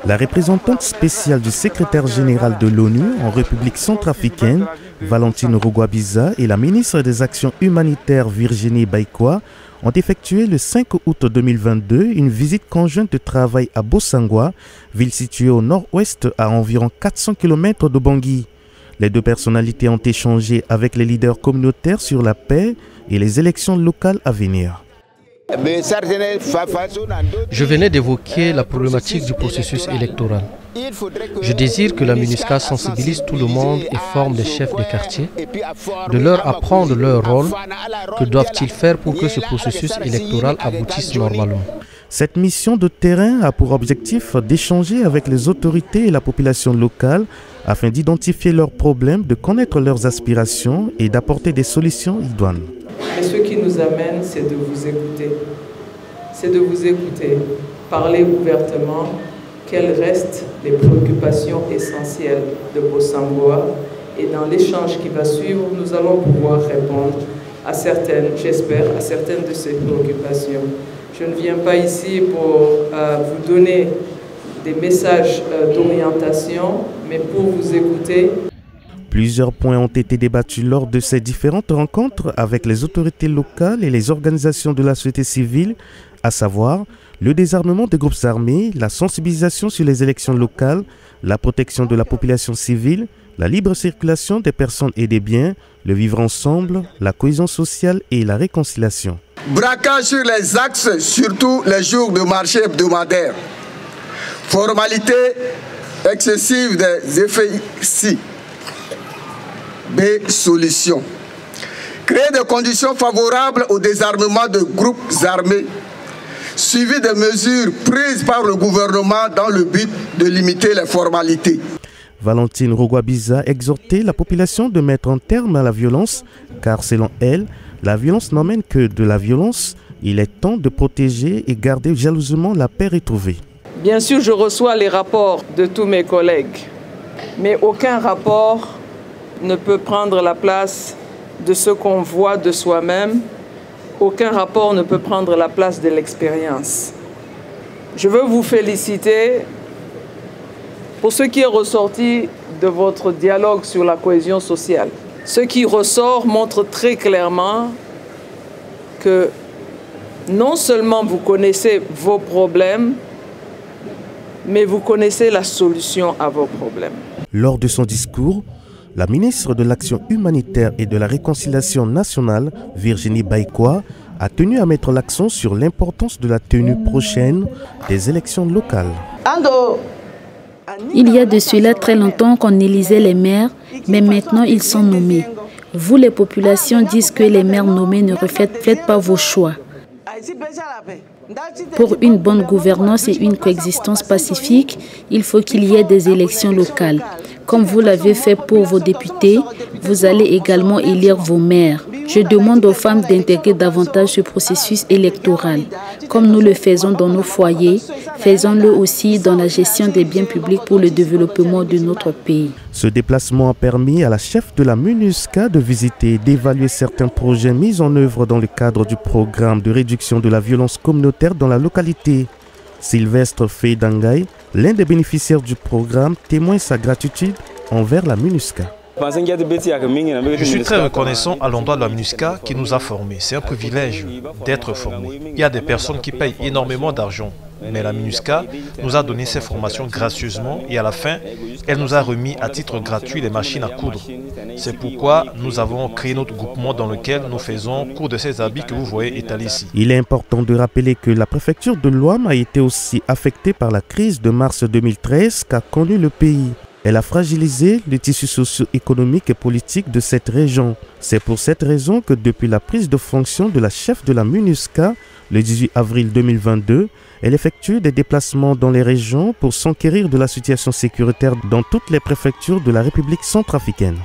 La représentante spéciale du secrétaire général de l'ONU en République centrafricaine, Valentine Rugwabiza, et la ministre des Actions humanitaires Virginie Baïkoa ont effectué le 5 août 2022 une visite conjointe de travail à Bosangwa, ville située au nord-ouest à environ 400 km de Bangui. Les deux personnalités ont échangé avec les leaders communautaires sur la paix et les élections locales à venir. Je venais d'évoquer la problématique du processus électoral. Je désire que la MINUSCA sensibilise tout le monde et forme des chefs de quartier, de leur apprendre leur rôle, que doivent-ils faire pour que ce processus électoral aboutisse normalement. Cette mission de terrain a pour objectif d'échanger avec les autorités et la population locale afin d'identifier leurs problèmes, de connaître leurs aspirations et d'apporter des solutions idoines. Et ce qui nous amène, c'est de vous écouter. C'est de vous écouter, parler ouvertement, quelles restent les préoccupations essentielles de Bosangwa. Et dans l'échange qui va suivre, nous allons pouvoir répondre à certaines, j'espère, à certaines de ces préoccupations. Je ne viens pas ici pour vous donner des messages d'orientation, mais pour vous écouter. Plusieurs points ont été débattus lors de ces différentes rencontres avec les autorités locales et les organisations de la société civile, à savoir le désarmement des groupes armés, la sensibilisation sur les élections locales, la protection de la population civile, la libre circulation des personnes et des biens, le vivre ensemble, la cohésion sociale et la réconciliation. Braquage sur les axes, surtout les jours de marché hebdomadaire. Formalité excessive des FIC. B. Solution. Créer des conditions favorables au désarmement de groupes armés, suivi des mesures prises par le gouvernement dans le but de limiter les formalités. Valentine Rugwabiza exhortait la population de mettre un terme à la violence, car selon elle, la violence n'emmène que de la violence. Il est temps de protéger et garder jalousement la paix retrouvée. Bien sûr, je reçois les rapports de tous mes collègues, mais aucun rapport ne peut prendre la place de ce qu'on voit de soi-même. Aucun rapport ne peut prendre la place de l'expérience. Je veux vous féliciter pour ce qui est ressorti de votre dialogue sur la cohésion sociale. Ce qui ressort montre très clairement que non seulement vous connaissez vos problèmes, mais vous connaissez la solution à vos problèmes. Lors de son discours, la ministre de l'Action humanitaire et de la Réconciliation nationale, Virginie Baïkoa, a tenu à mettre l'accent sur l'importance de la tenue prochaine des élections locales. Il y a de cela très longtemps qu'on élisait les maires, mais maintenant ils sont nommés. Vous, les populations, dites que les maires nommés ne reflètent pas vos choix. Pour une bonne gouvernance et une coexistence pacifique, il faut qu'il y ait des élections locales. Comme vous l'avez fait pour vos députés, vous allez également élire vos maires. Je demande aux femmes d'intégrer davantage ce processus électoral. Comme nous le faisons dans nos foyers, faisons-le aussi dans la gestion des biens publics pour le développement de notre pays. Ce déplacement a permis à la chef de la MINUSCA de visiter et d'évaluer certains projets mis en œuvre dans le cadre du programme de réduction de la violence communautaire dans la localité. Sylvestre Feidangai, l'un des bénéficiaires du programme, témoigne sa gratitude envers la MINUSCA. Je suis très reconnaissant à l'endroit de la MINUSCA qui nous a formés. C'est un privilège d'être formés. Il y a des personnes qui payent énormément d'argent, mais la MINUSCA nous a donné ces formations gracieusement et à la fin, elle nous a remis à titre gratuit les machines à coudre. C'est pourquoi nous avons créé notre groupement dans lequel nous faisons cours de ces habits que vous voyez étalés ici. Il est important de rappeler que la préfecture de l'Ouham a été aussi affectée par la crise de mars 2013 qu'a connue le pays. Elle a fragilisé le tissu socio-économique et politique de cette région. C'est pour cette raison que depuis la prise de fonction de la chef de la MINUSCA, le 18 avril 2022, elle effectue des déplacements dans les régions pour s'enquérir de la situation sécuritaire dans toutes les préfectures de la République centrafricaine.